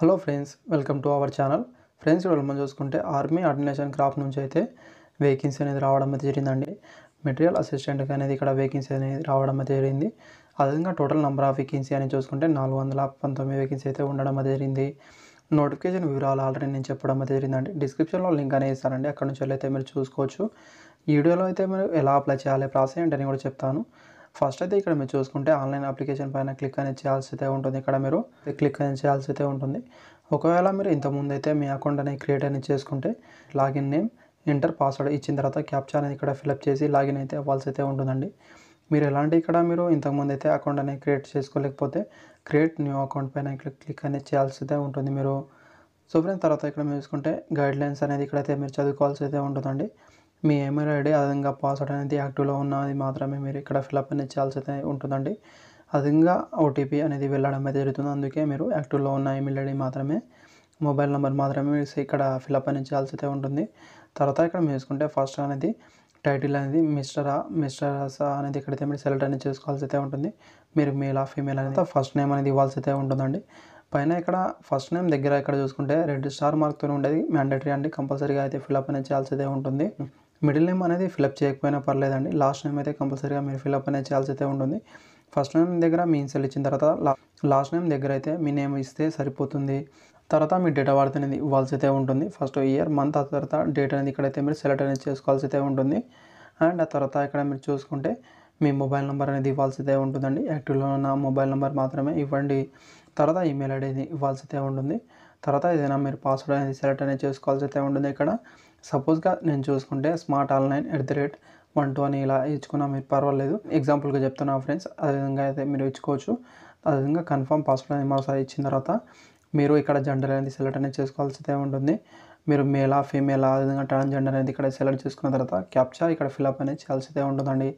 Hello friends, welcome to our channel. Friends, ఇవాళ మనం చూసుకుంటే ఆర్మీ ఆర్డినేషన్ క్రాప్ నుంచి అయితే వేకెన్సీ అనేది రావడం అయితే జరిగిందండి. మెటీరియల్ అసిస్టెంట్కి అనేది ఇక్కడ వేకెన్సీ అనేది రావడం అయితే జరిగింది. అదేవిధంగా టోటల్ నెంబర్ ఆఫ్ వేకెన్సీ అని చూసుకుంటే 419 వేకెన్సీ అయితే ఉండడం అయితే జరిగింది. నోటిఫికేషన్ వివరాలు ఆల్రెడీ నేను చెప్పడం అయితే జరిగిందండి. డిస్క్రిప్షన్లో లింక్ అనేది ఇస్తానండి, అక్కడ నుంచి అయితే మీరు చూసుకోవచ్చు. ఈ వీడియోలో అయితే మీరు ఎలా అప్లై చేయాలి, ప్రాసెస్ ఏంటని కూడా చెప్తాను. ఫస్ట్ అయితే ఇక్కడ మీరు చూసుకుంటే ఆన్లైన్ అప్లికేషన్ పైన క్లిక్ అనేది చేయాల్సి అయితే ఉంటుంది. ఇక్కడ మీరు క్లిక్ అనేది చేయాల్సి అయితే ఉంటుంది. ఒకవేళ మీరు ఇంతకుముందు అయితే మీ అకౌంట్ అనేది క్రియేట్ అనేది చేసుకుంటే లాగిన్ నేమ్, ఎంటర్ పాస్వర్డ్ ఇచ్చిన తర్వాత క్యాప్చా అనేది ఇక్కడ ఫిల్అప్ చేసి లాగిన్ అయితే అవ్వాల్సి అయితే ఉంటుందండి. మీరు ఎలాంటి ఇక్కడ మీరు ఇంతకుముందు అయితే అకౌంట్ అనేది క్రియేట్ చేసుకోలేకపోతే క్రియేట్ న్యూ అకౌంట్ పైన క్లిక్ అనేది చేయాల్సి అయితే ఉంటుంది మీరు. సో ఫ్రెండ్స్, తర్వాత ఇక్కడ మీరు చూసుకుంటే గైడ్లైన్స్ అనేది ఇక్కడైతే మీరు చదువుకోవాల్సి అయితే ఉంటుందండి. మీ ఈమెయిల్ ఐడి అదేవిధంగా పాస్వర్డ్ అనేది యాక్టివ్లో ఉన్నది మాత్రమే మీరు ఇక్కడ ఫిల్అప్ అనేది చేయాల్సి అయితే ఉంటుందండి. అదేవిధంగా ఓటీపీ అనేది వెళ్ళడం అయితే జరుగుతుంది. అందుకే మీరు యాక్టివ్లో ఉన్న ఈమెయిల్ ఐడి మాత్రమే, మొబైల్ నెంబర్ మాత్రమే మీరు ఇక్కడ ఫిల్అప్ అనేది చేయాల్సి అయితే ఉంటుంది. తర్వాత ఇక్కడ మీరు చూసుకుంటే ఫస్ట్ అనేది టైటిల్ అనేది మిస్టర్సా అనేది ఇక్కడైతే మీరు సెలెక్ట్ అనేది చేసుకోవాల్సి అయితే ఉంటుంది. మీరు మేలా ఫీమేల్ అనేది ఫస్ట్ నేమ్ అనేది ఇవ్వాల్సి అయితే ఉంటుందండి. పైన ఇక్కడ ఫస్ట్ నేమ్ దగ్గర ఇక్కడ చూసుకుంటే రెడ్ స్టార్ మార్క్తో ఉండేది మ్యాండేటరీ అండి, కంపల్సరీగా అయితే ఫిల్అప్ అనేది చేయాల్సి అయితే ఉంటుంది. మిడిల్ నేమ్ అనేది ఫిల్అప్ చేయకపోయినా పర్లేదండి, లాస్ట్ నేమ్ అయితే కంపల్సరీగా మీరు ఫిల్అప్ అనేది చేయాల్సి అయితే ఉంటుంది. ఫస్ట్ నేమ్ దగ్గర మీ ఇన్సియల్ ఇచ్చిన తర్వాత లాస్ట్ నేమ్ దగ్గర అయితే మీ నేమ్ ఇస్తే సరిపోతుంది. తర్వాత మీ డేట్ ఆఫ్ బర్త్ అనేది ఇవ్వాల్సి అయితే ఉంటుంది. ఫస్ట్ ఇయర్, మంత్, ఆ తర్వాత డేట్ అనేది ఇక్కడైతే మీరు సెలెక్ట్ అనేది చేసుకోవాల్సి అయితే ఉంటుంది. అండ్ ఆ తర్వాత ఇక్కడ మీరు చూసుకుంటే మీ మొబైల్ నెంబర్ అనేది ఇవ్వాల్సి అయితే ఉంటుందండి. యాక్టివ్లో ఉన్న మొబైల్ నెంబర్ మాత్రమే ఇవ్వండి. తర్వాత ఈమెయిల్ ఐడి ఇవ్వాల్సి అయితే ఉంటుంది. తర్వాత ఏదైనా మీరు పాస్వర్డ్ అనేది సెలెక్ట్ అనేది చేసుకోవాల్సి అయితే ఉంటుంది. ఇక్కడ సపోజ్గా నేను చూసుకుంటే smartonline@12 అని ఇలా ఇచ్చుకున్నా మీరు పర్వాలేదు, ఎగ్జాంపుల్గా చెప్తున్నా ఫ్రెండ్స్. అదేవిధంగా అయితే మీరు ఇచ్చుకోవచ్చు. అదేవిధంగా కన్ఫర్మ్ పాస్వర్డ్ అనేది మరోసారి ఇచ్చిన తర్వాత మీరు ఇక్కడ జెండర్ అనేది సెలెక్ట్ అనేది చేసుకోవాల్సి అయితే ఉంటుంది. మీరు మేలా ఫీమేలా అదేవిధంగా ట్రాన్స్జెండర్ అనేది ఇక్కడ సెలెక్ట్ చేసుకున్న తర్వాత క్యాప్చా ఇక్కడ ఫిల్అప్ అనేది చేయాల్సి అయితే ఉంటుందండి.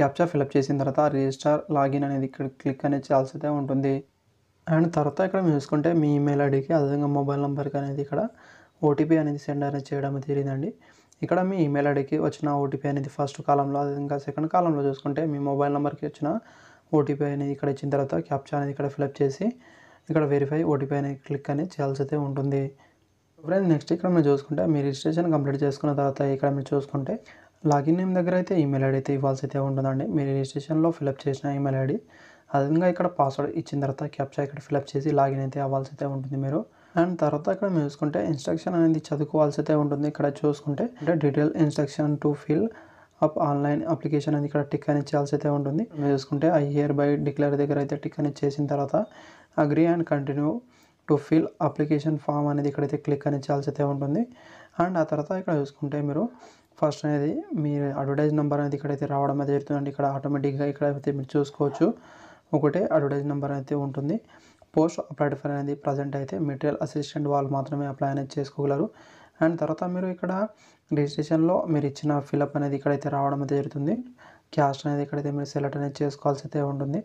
క్యాప్చా ఫిల్అప్ చేసిన తర్వాత రిజిస్టర్ లాగిన్ అనేది ఇక్కడ క్లిక్ అనేది చేయాల్సి అయితే ఉంటుంది. అండ్ తర్వాత ఇక్కడ మీరు చూసుకుంటే మీ ఈమెయిల్ ఐడికి అదేవిధంగా మొబైల్ నెంబర్కి అనేది ఇక్కడ ఓటీపీ అనేది సెండ్ అనేది చేయడం జరిగిందండి. ఇక్కడ మీ ఈమెయిల్ ఐడికి వచ్చిన ఓటీపీ అనేది ఫస్ట్ కాలంలో, అదేవిధంగా సెకండ్ కాలంలో చూసుకుంటే మీ మొబైల్ నెంబర్కి వచ్చిన ఓటీపీ అనేది ఇక్కడ ఇచ్చిన తర్వాత క్యాప్చా అనేది ఇక్కడ ఫిల్అప్ చేసి ఇక్కడ వెరిఫై ఓటీపీ అనేది క్లిక్ అనేది చేయాల్సి అయితే ఉంటుంది. ఫ్రెండ్స్, నెక్స్ట్ ఇక్కడ మీరు చూసుకుంటే మీ రిజిస్ట్రేషన్ కంప్లీట్ చేసుకున్న తర్వాత ఇక్కడ మీరు చూసుకుంటే లాగిన్ నేమ్ దగ్గర అయితే ఈమెయిల్ ఐడి అయితే ఇవ్వాల్సి అయితే ఉంటుందండి. మీరు రిజిస్ట్రేషన్లో ఫిల్అప్ చేసిన ఈమెయిల్ ఐడి, అదేవిధంగా ఇక్కడ పాస్వర్డ్ ఇచ్చిన తర్వాత క్యాప్చా ఇక్కడ ఫిల్అప్ చేసి లాగిన్ అయితే అవ్వాల్సి అయితే ఉంటుంది మీరు. అండ్ తర్వాత ఇక్కడ మీరు చూసుకుంటే ఇన్స్ట్రక్షన్ అనేది చదువుకోవాల్సి అయితే ఉంటుంది. ఇక్కడ చూసుకుంటే అంటే detail instruction to fill up online application అనేది ఇక్కడ టిక్ అనేది చేయాల్సి అయితే ఉంటుంది. మీరు చూసుకుంటే ఐ హియర్ బై డిక్లేర్ దగ్గర అయితే టిక్ అనేది చేసిన తర్వాత agree and continue to fill application form అనేది ఇక్కడైతే క్లిక్ అనేది చేయాల్సి అయితే ఉంటుంది. అండ్ ఆ తర్వాత ఇక్కడ చూసుకుంటే మీరు ఫస్ట్ అనేది మీ అడ్వర్టైజ్ నెంబర్ అనేది ఇక్కడైతే రావడం అయితే జరుగుతుందండి. ఇక్కడ ఆటోమేటిక్గా ఇక్కడైతే మీరు చూసుకోవచ్చు, ఒకటే అడ్వర్టైజ్ నెంబర్ అయితే ఉంటుంది. పోస్ట్ అప్లైడ్ ఫర్ అనేది ప్రజెంట్ అయితే మెటీరియల్ అసిస్టెంట్ వాళ్ళు మాత్రమే అప్లై అనేది చేసుకోగలరు. అండ్ తర్వాత మీరు ఇక్కడ రిజిస్ట్రేషన్లో మీరు ఇచ్చిన ఫిల్అప్ అనేది ఇక్కడైతే రావడం అయితే జరుగుతుంది. క్యాస్ట్ అనేది ఇక్కడైతే మీరు సెలెక్ట్ అనేది చేసుకోవాల్సి అయితే ఉంటుంది.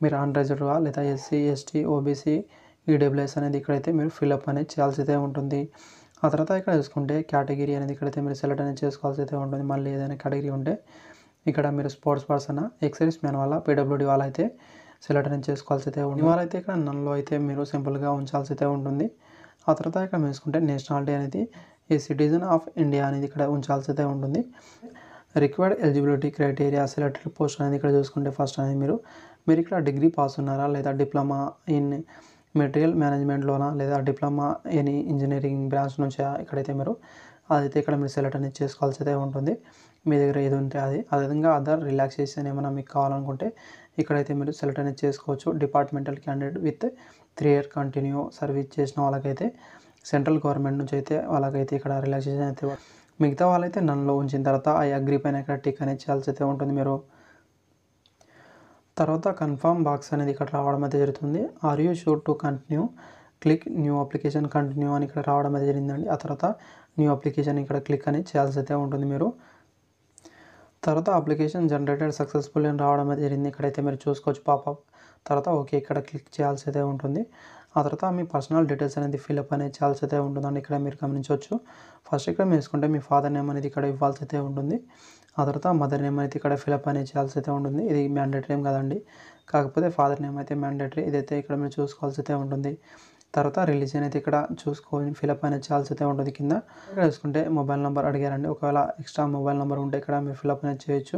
మీరు అన్రిజర్వ్డ్గా లేదా ఎస్సీ, ఎస్టీ, ఓబీసీ, ఈడబ్ల్యూఎస్ అనేది ఇక్కడైతే మీరు ఫిల్అప్ అనేది చేయాల్సి అయితే ఉంటుంది. ఆ తర్వాత ఇక్కడ చూసుకుంటే కేటగిరీ అనేది ఇక్కడైతే మీరు సెలెక్ట్ అనేది చేసుకోవాల్సి అయితే ఉంటుంది. మళ్ళీ ఏదైనా కేటగిరీ ఉంటే ఇక్కడ మీరు స్పోర్ట్స్ పర్సన్, ఎక్సైజ్ మ్యాన్ వాళ్ళ, పీడబ్ల్యూడీ వాళ్ళ అయితే సెలెక్ట్ అనేది చేసుకోవాల్సి అయితే ఉంటుంది. వాళ్ళైతే ఇక్కడ నన్లో అయితే మీరు సింపుల్గా ఉంచాల్సి అయితే ఉంటుంది. ఆ తర్వాత ఇక్కడ మీరు చూసుకుంటే నేషనాలిటీ అనేది ఏ సిటిజన్ ఆఫ్ ఇండియా అనేది ఇక్కడ ఉంచాల్సి అయితే ఉంటుంది. Required eligibility criteria selected post అనేది ఇక్కడ చూసుకుంటే ఫస్ట్ అనేది మీరు ఇక్కడ డిగ్రీ పాస్ ఉన్నారా, లేదా డిప్లొమా ఇన్ మెటీరియల్ మేనేజ్మెంట్లోనా, లేదా డిప్లొమా ఎనీ ఇంజనీరింగ్ బ్రాంచ్ నుంచి ఇక్కడైతే మీరు అదైతే ఇక్కడ మీరు సెలెక్ట్ అనేది చేసుకోవాల్సి అయితే ఉంటుంది. మీ దగ్గర ఏది ఉంటే అది. అదేవిధంగా అదర్ రిలాక్సేషన్ ఏమైనా మీకు కావాలనుకుంటే ఇక్కడైతే మీరు సెలెక్ట్ అనేది చేసుకోవచ్చు. Departmental candidate with 3 year continue service చేసిన వాళ్ళకైతే సెంట్రల్ గవర్నమెంట్ నుంచి అయితే వాళ్ళకైతే ఇక్కడ రిలాక్సేషన్ అయితే, మిగతా వాళ్ళైతే నన్నులో ఉంచిన తర్వాత ఐ అగ్రీ పైన ఇక్కడ టిక్ అనేది చేయాల్సి అయితే ఉంటుంది మీరు. తర్వాత కన్ఫర్మ్ బాక్స్ అనేది ఇక్కడ రావడం అయితే జరుగుతుంది. Are you sure to continue, click new application continue అని ఇక్కడ రావడం అయితే జరిగిందండి. ఆ తర్వాత న్యూ అప్లికేషన్ ఇక్కడ క్లిక్ అని చేయాల్సి అయితే ఉంటుంది మీరు. తర్వాత అప్లికేషన్ జనరేటెడ్ సక్సెస్ఫుల్ అని రావడం అయితే జరిగింది. ఇక్కడైతే మీరు చూసుకోవచ్చు పాపప్. తర్వాత ఓకే ఇక్కడ క్లిక్ చేయాల్సి అయితే ఉంటుంది. ఆ తర్వాత మీ పర్సనల్ డీటెయిల్స్ అనేది ఫిల్అప్ అనేది చేయాల్సి అయితే ఉంటుందండి. ఇక్కడ మీరు గమనించవచ్చు. ఫస్ట్ ఇక్కడ మీరు చూసుకుంటే మీ ఫాదర్ నేమ్ అనేది ఇక్కడ ఇవ్వాల్సి అయితే ఉంటుంది. ఆ తర్వాత మదర్ నేమ్ అయితే ఇక్కడ ఫిల్అప్ అనేది చేయాల్సి అయితే ఉంటుంది. ఇది మ్యాండేటరీ ఏం కదండి, కాకపోతే ఫాదర్ నేమ్ అయితే మ్యాండేటరీ, ఇదైతే ఇక్కడ మీరు చూసుకోవాల్సి అయితే ఉంటుంది. తర్వాత రిలీజియన్ అయితే ఇక్కడ చూసుకొని ఫిలప్ అనేది చేయాల్సి అయితే ఉంటుంది కింద. ఇక్కడ చూసుకుంటే మొబైల్ నెంబర్ అడిగారండి. ఒకవేళ ఎక్స్ట్రా మొబైల్ నెంబర్ ఉంటే ఇక్కడ మీరు ఫిలప్ అనేది చేయొచ్చు.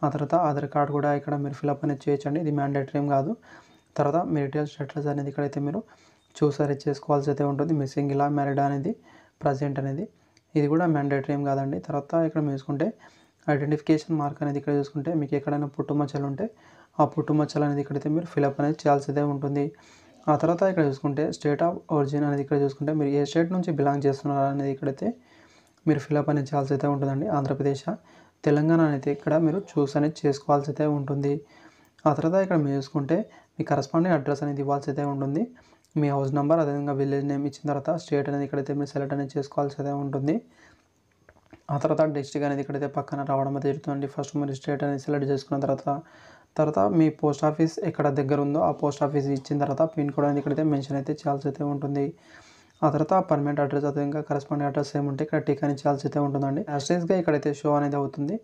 ఆ తర్వాత ఆధార్ కార్డ్ కూడా ఇక్కడ మీరు ఫిలప్ అనేది చేయొచ్చండి. ఇది మ్యాండేటరీ ఏం కాదు. తర్వాత మీ డీటెయిల్స్ స్టేటస్ అనేది ఇక్కడైతే మీరు చూసారి చేసుకోవాల్సి అయితే ఉంటుంది. మీరు సింగిలా మ్యారీడా అనేది ప్రజెంట్ అనేది ఇది కూడా మ్యాండేటరీ ఏం కాదండి. తర్వాత ఇక్కడ మీరు చూసుకుంటే ఐడెంటిఫికేషన్ మార్క్ అనేది ఇక్కడ చూసుకుంటే మీకు ఎక్కడైనా పుట్టుమచ్చలు ఉంటే ఆ పుట్టుమచ్చలు అనేది ఇక్కడైతే మీరు ఫిలప్ అనేది చేయాల్సి అయితే ఉంటుంది. ఆ తర్వాత ఇక్కడ చూసుకుంటే స్టేట్ ఆఫ్ ఒరిజిన్ అనేది ఇక్కడ చూసుకుంటే మీరు ఏ స్టేట్ నుంచి బిలాంగ్ చేస్తున్నారు అనేది ఇక్కడైతే మీరు ఫిలప్ అనేది చేయాల్సి అయితే ఉంటుందండి. ఆంధ్రప్రదేశ్, తెలంగాణ అనేది ఇక్కడ మీరు చూస్ అనేది చేసుకోవాల్సి అయితే ఉంటుంది. ఆ తర్వాత ఇక్కడ మీరు చూసుకుంటే మీ కరస్పాండింగ్ అడ్రస్ అనేది ఇవ్వాల్సి అయితే ఉంటుంది. మీ హౌస్ నెంబర్ అదేవిధంగా విలేజ్ నేమ్ ఇచ్చిన తర్వాత స్టేట్ అనేది ఇక్కడైతే మీరు సెలెక్ట్ అనేది చేసుకోవాల్సి అయితే ఉంటుంది. ఆ తర్వాత డిస్ట్రిక్ట్ అనేది ఇక్కడైతే పక్కన రావడం అయితే జరుగుతుంది. ఫస్ట్ మీరు స్టేట్ అనేది సెలెక్ట్ చేసుకున్న తర్వాత మీ పోస్ట్ ఆఫీస్ ఎక్కడ దగ్గర ఉందో ఆ పోస్ట్ ఆఫీస్ ఇచ్చిన తర్వాత పిన్ కోడ్ అనేది ఇక్కడైతే మెన్షన్ అయితే చేయాల్సి అయితే ఉంటుంది. ఆ తర్వాత పర్మనెంట్ అడ్రస్ అదేవిధంగా కరస్పాండింగ్ అడ్రస్ ఏముంటే ఇక్కడ టిక్ అని చేయాల్సి అయితే ఉంటుందండి. యాస్టేజ్గా ఇక్కడైతే షో అనేది అవుతుంది.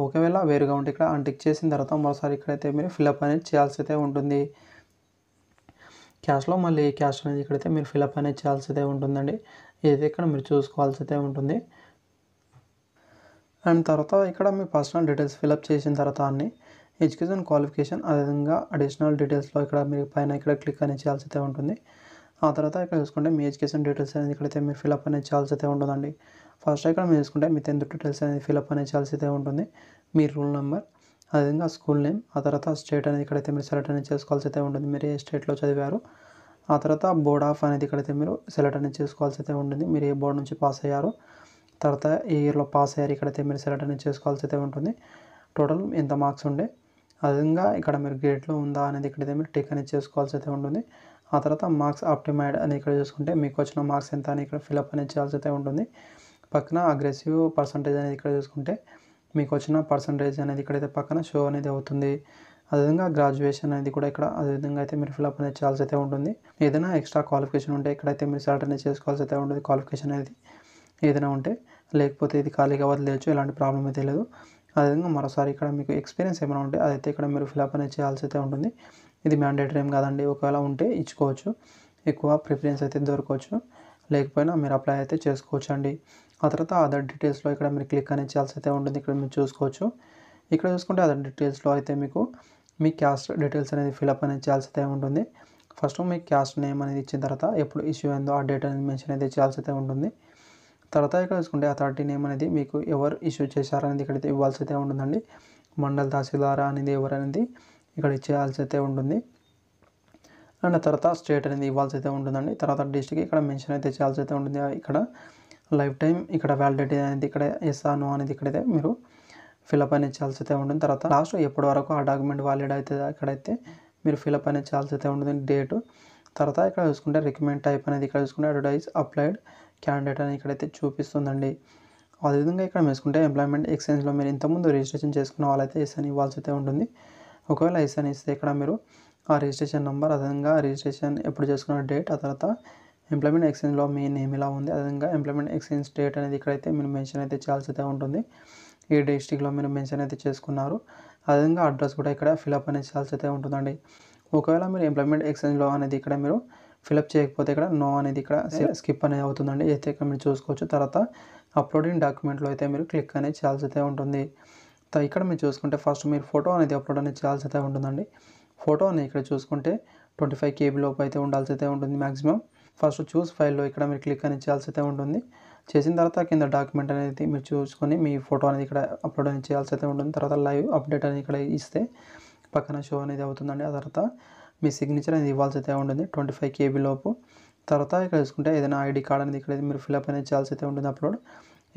ఒకవేళ వేరుగా ఉంటే ఇక్కడ టిక్ చేసిన తర్వాత మరోసారి ఇక్కడైతే మీరు ఫిలప్ అనేది చేయాల్సి అయితే ఉంటుంది. క్యాష్లో మళ్ళీ క్యాష్ అనేది ఇక్కడైతే మీరు ఫిలప్ అనేది చేయాల్సి అయితే ఉంటుందండి. ఇది ఇక్కడ మీరు చూసుకోవాల్సి అయితే ఉంటుంది. అండ్ తర్వాత ఇక్కడ మీ పర్సనల్ డీటెయిల్స్ ఫిలప్ చేసిన తర్వాత అన్ని ఎడ్యుకేషన్ క్వాలిఫికేషన్ అదేవిధంగా అడిషనల్ డీటెయిల్స్లో ఇక్కడ మీరు పైన ఇక్కడ క్లిక్ అనేది చేయాల్సి అయితే ఉంటుంది. ఆ తర్వాత ఇక్కడ చూసుకుంటే మీ ఎడ్యుకేషన్ డీటెయిల్స్ అనేది ఇక్కడైతే మీరు ఫిలప్ అనేది చేయాల్సి అయితే ఉంటుందండి. ఫస్ట్ ఇక్కడ మీరు చూసుకుంటే మీ 10th డీటెయిల్స్ అనేది ఫిలప్ అనేది చేయాల్సి అయితే ఉంటుంది. మీ రూల్ నెంబర్ అదేవిధంగా స్కూల్ నేమ్ ఆ తర్వాత స్టేట్ అనేది ఇక్కడైతే మీరు సెలెక్ట్ అనేది చేసుకోవాల్సి అయితే ఉంటుంది. మీరు ఏ స్టేట్లో చదివారు. ఆ తర్వాత బోర్డ్ ఆఫ్ అనేది ఇక్కడైతే మీరు సెలెక్ట్ అనేది చేసుకోవాల్సి అయితే ఉంటుంది. మీరు ఏ బోర్డు నుంచి పాస్ అయ్యారు. తర్వాత ఏ ఇయర్లో పాస్ అయ్యారు ఇక్కడైతే మీరు సెలెక్ట్ అనేది చేసుకోవాల్సి అయితే ఉంటుంది. టోటల్ ఎంత మార్క్స్ ఉండే అదేవిధంగా ఇక్కడ మీరు గ్రేడ్లో ఉందా అనేది ఇక్కడైతే మీరు టిక్ అనేది చేసుకోవాల్సి అయితే ఉంటుంది. ఆ తర్వాత మార్క్స్ ఆప్టిమైడ్ అని ఇక్కడ చూసుకుంటే మీకు వచ్చిన మార్క్స్ ఎంత అని ఇక్కడ ఫిలప్ అనేది చేయాల్సి అయితే ఉంటుంది. పక్కన అగ్రెసివ్ పర్సంటేజ్ అనేది ఇక్కడ చూసుకుంటే మీకు వచ్చిన పర్సంటేజ్ అనేది ఇక్కడైతే పక్కన షో అనేది అవుతుంది. అదేవిధంగా గ్రాడ్యుయేషన్ అనేది కూడా ఇక్కడ అదేవిధంగా అయితే మీరు ఫిలప్ అనేది చేయాల్సి అయితే ఉంటుంది. ఏదైనా ఎక్స్ట్రా క్వాలిఫికేషన్ ఉంటే ఇక్కడైతే మీరు సెలెక్ట్ అనేది చేసుకోవాల్సి అయితే ఉంటుంది. క్వాలిఫికేషన్ అనేది ఏదైనా ఉంటే లేకపోతే ఇది ఖాళీగా వదిలేయచ్చు. ఎలాంటి ప్రాబ్లం అయితే లేదు. అదేవిధంగా మరోసారి ఇక్కడ మీకు ఎక్స్పీరియన్స్ ఏమైనా ఉంటే అదైతే ఇక్కడ మీరు ఫిలప్ అనేది చేయాల్సి అయితే ఉంటుంది. ఇది మ్యాండేటరీ ఏం కాదండి. ఒకవేళ ఉంటే ఇచ్చుకోవచ్చు. ఎక్కువ ప్రిఫరెన్స్ అయితే దొరకవచ్చు. లేకపోయినా మీరు అప్లై అయితే చేసుకోవచ్చు అండి. ఆ తర్వాత అదర్ డీటెయిల్స్లో ఇక్కడ మీరు క్లిక్ అనేది చేయాల్సి అయితే ఉంటుంది. ఇక్కడ మీరు చూసుకోవచ్చు. ఇక్కడ చూసుకుంటే అదర్ డీటెయిల్స్లో అయితే మీకు మీ క్యాస్ట్ డీటెయిల్స్ అనేది ఫిలప్ అనేది చేయాల్సి అయితే ఉంటుంది. ఫస్ట్ మీ క్యాస్ట్ నేమ్ అనేది ఇచ్చిన తర్వాత ఎప్పుడు ఇష్యూ అయిందో ఆ డేట్ అనేది మెన్షన్ అయితే చేయాల్సి అయితే ఉంటుంది. తర్వాత ఇక్కడ చూసుకుంటే అథారిటీ నేమ్ అనేది మీకు ఎవరు ఇష్యూ చేశారనేది ఇక్కడైతే ఇవ్వాల్సి అయితే ఉంటుందండి. మండల్ తహసీల్దార్ అనేది ఎవరు అనేది ఇక్కడ ఇచ్చేయాల్సి అయితే ఉంటుంది. అండ్ తర్వాత స్టేట్ అనేది ఇవ్వాల్సి అయితే ఉంటుందండి. తర్వాత డిస్ట్రిక్ట్ ఇక్కడ మెన్షన్ అయితే చేయాల్సి అయితే ఉంటుంది. ఇక్కడ లైఫ్ టైం ఇక్కడ వ్యాలిడిటీ అనేది ఇక్కడ ఎస్ నో అనేది ఇక్కడైతే మీరు ఫిలప్ అనేది చేయాల్సి అయితే ఉంటుంది. తర్వాత లాస్ట్ ఎప్పటి వరకు ఆ డాక్యుమెంట్ వ్యాలిడ్ అయితే ఇక్కడైతే మీరు ఫిలప్ అనేది చేయాల్సి అయితే ఉంటుంది. డేటు తర్వాత ఇక్కడ చూసుకుంటే రికమెండ్ టైప్ అనేది ఇక్కడ చూసుకుంటే అడ్వర్టైజ్ అప్లైడ్ క్యాండిడేట్ అని ఇక్కడైతే చూపిస్తుందండి. అదేవిధంగా ఇక్కడ వేసుకుంటే ఎంప్లాయ్మెంట్ ఎక్స్చేంజ్లో మీరు ఇంతకుముందు రిజిస్ట్రేషన్ చేసుకున్న వాళ్ళైతే ఎస్ అని ఇవ్వాల్సి అయితే ఉంటుంది. ఒకవేళ ఎస్ అని ఇస్తే ఇక్కడ మీరు ఆ రిజిస్ట్రేషన్ నెంబర్ అదేవిధంగా రిజిస్ట్రేషన్ ఎప్పుడు చేసుకున్న డేట్ ఆ తర్వాత ఎంప్లాయ్మెంట్ ఎక్స్చేంజ్లో మీ నేమ్ ఇలా ఉంది అదేవిధంగా ఎంప్లాయ్మెంట్ ఎక్స్చేంజ్ డేట్ అనేది ఇక్కడైతే మీరు మెన్షన్ అయితే చేయాల్సి అయితే ఉంటుంది. ఈ డిస్ట్రిక్ట్లో మీరు మెన్షన్ అయితే చేసుకున్నారు. అదేవిధంగా అడ్రస్ కూడా ఇక్కడ ఫిలప్ అనేది చేయాల్సి అయితే ఉంటుందండి. ఒకవేళ మీరు ఎంప్లాయ్మెంట్ ఎక్స్చేంజ్లో అనేది ఇక్కడ మీరు ఫిలప్ చేయకపోతే ఇక్కడ నో అనేది ఇక్కడ స్కిప్ అనేది అవుతుందండి. అయితే ఇక్కడ మీరు చూసుకోవచ్చు. తర్వాత అప్లోడింగ్ డాక్యుమెంట్లో అయితే మీరు క్లిక్ అనేది చేయాల్సి అయితే ఉంటుంది. ఇక్కడ మీరు చూసుకుంటే ఫస్ట్ మీరు ఫోటో అనేది అప్లోడ్ అనేది చేయాల్సి అయితే ఉంటుందండి. ఫోటో అనేది ఇక్కడ చూసుకుంటే 25 KB లోపు అయితే ఉండాల్సి అయితే ఉంటుంది మ్యాక్సిమం. ఫస్ట్ చూస్ ఫైల్లో ఇక్కడ మీరు క్లిక్ అనేది చేయాల్సి అయితే ఉంటుంది. చేసిన తర్వాత కింద డాక్యుమెంట్ అనేది మీరు చూసుకొని మీ ఫోటో అనేది ఇక్కడ అప్లోడ్ అనేది చేయాల్సి అయితే ఉంటుంది. తర్వాత లైవ్ అప్డేట్ అనేది ఇక్కడ ఇస్తే పక్కన షో అనేది అవుతుందండి. ఆ తర్వాత మీ సిగ్నేచర్ అనేది ఇవ్వాల్సి అయితే ఉంటుంది 25 KB లోపు. తర్వాత ఇక్కడ చూసుకుంటే ఏదైనా ఐడి కార్డ్ అనేది ఇక్కడ మీరు ఫిలప్ అనేది చేయాల్సి అయితే ఉంటుంది అప్లోడ్.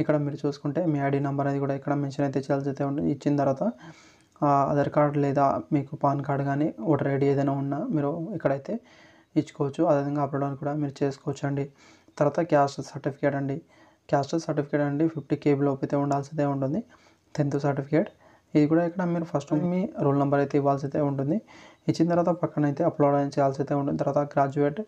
ఇక్కడ మీరు చూసుకుంటే మీ ఐడి నెంబర్ అనేది కూడా ఇక్కడ మెన్షన్ అయితే చేయాల్సి అయితే ఉంటుంది. ఇచ్చిన తర్వాత ఆధార్ కార్డ్ లేదా మీకు పాన్ కార్డ్ కానీ ఓటర్ ఐడి ఏదైనా ఉన్నా మీరు ఇక్కడైతే ఇచ్చుకోవచ్చు. అదేవిధంగా అప్లోడ్ అని కూడా మీరు చేసుకోవచ్చు అండి. తర్వాత క్యాస్ట్ సర్టిఫికేట్ అండి. క్యాస్ట్ సర్టిఫికేట్ అండి 50 KB లోపు అయితే ఉండాల్సి అయితే ఉంటుంది. 10th సర్టిఫికేట్ ఇది కూడా ఇక్కడ మీరు ఫస్ట్ మీ రోల్ నెంబర్ అయితే ఇవ్వాల్సి అయితే ఉంటుంది. ఇచ్చిన తర్వాత పక్కన అయితే అప్లోడ్ అనేది చేయాల్సి అయితే ఉంటుంది. తర్వాత గ్రాడ్యుయేట్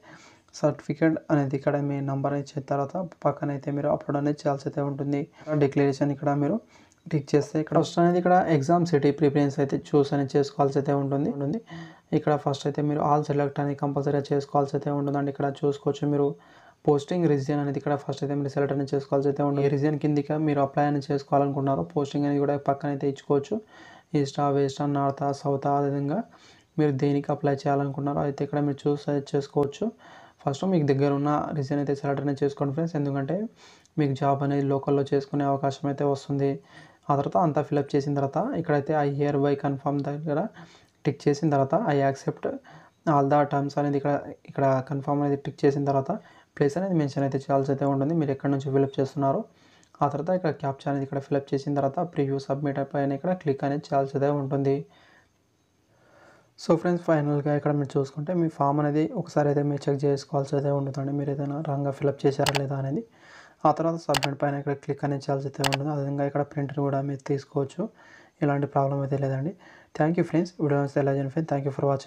సర్టిఫికేట్ అనేది ఇక్కడ మీ నెంబర్ ఇచ్చిన తర్వాత పక్కన అయితే మీరు అప్లోడ్ అనేది చేయాల్సి అయితే ఉంటుంది. డిక్లరేషన్ ఇక్కడ మీరు టిక్ చేస్తే ఇక్కడ ఫస్ట్ అనేది ఇక్కడ ఎగ్జామ్ సిటీ ప్రిఫరెన్స్ అయితే చూస్ అనేది చేసుకోవాల్సి అయితే ఉంటుంది. ఇక్కడ ఫస్ట్ అయితే మీరు ఆల్ సెలెక్ట్ అనేది కంపల్సరీగా చేసుకోవాల్సి అయితే ఉంటుందండి. ఇక్కడ చూసుకోవచ్చు మీరు పోస్టింగ్ రీజియన్ అనేది ఇక్కడ ఫస్ట్ అయితే మీరు సెలెక్ట్ అనేది చేసుకోవాల్సి అయితే ఉంటుంది. ఏ రీజియన్ కిందికి మీరు అప్లై అనేది చేసుకోవాలనుకున్నారో పోస్టింగ్ అనేది కూడా పక్కన అయితే ఇచ్చుకోవచ్చు. ఈస్టా, వెస్టా, నార్తా, సౌతా, ఆ విధంగా మీరు దేనికి అప్లై చేయాలనుకున్నారో అయితే ఇక్కడ మీరు చూస్ అయితే చేసుకోవచ్చు. ఫస్ట్ మీకు దగ్గర ఉన్న రీజియన్ అయితే సెలెక్ట్ అనేది చేసుకోండి ఫ్రెండ్స్. ఎందుకంటే మీకు జాబ్ అనేది లోకల్లో చేసుకునే అవకాశం అయితే వస్తుంది. ఆ తర్వాత అంతా ఫిలప్ చేసిన తర్వాత ఇక్కడైతే ఐ హియర్ బై కన్ఫర్మ్ దగ్గర టిక్ చేసిన తర్వాత I accept all the terms అనేది ఇక్కడ కన్ఫర్మ్ అనేది టిక్ చేసిన తర్వాత ప్లేస్ అనేది మెన్షన్ అయితే చేయాల్సి అయితే ఉంటుంది. మీరు ఎక్కడి నుంచి ఫిలప్ చేస్తున్నారో ఆ తర్వాత ఇక్కడ క్యాప్చా అనేది ఇక్కడ ఫిలప్ చేసిన తర్వాత ప్రివ్యూ సబ్మిట్ పైన ఇక్కడ క్లిక్ అనేది చేయాల్సి అయితే ఉంటుంది. సో ఫ్రెండ్స్, ఫైనల్గా ఇక్కడ మీరు చూసుకుంటే మీ ఫామ్ అనేది ఒకసారి అయితే మీరు చెక్ చేసుకోవాల్సి అయితే ఉంటుందండి. మీరు ఏదైనా రాంగ్గా ఫిలప్ చేశారా లేదా అనేది. ఆ తర్వాత సబ్మిట్ పైన ఇక్కడ క్లిక్ అనేది చేయాల్సి అయితే ఉంటుంది. అదేవిధంగా ఇక్కడ ప్రింటర్ కూడా మీరు తీసుకోవచ్చు. ఎలాంటి ప్రాబ్లం అయితే లేదండి. Thank you friends. వీడియో ఎలా చేయండి friends. Thank you for watching.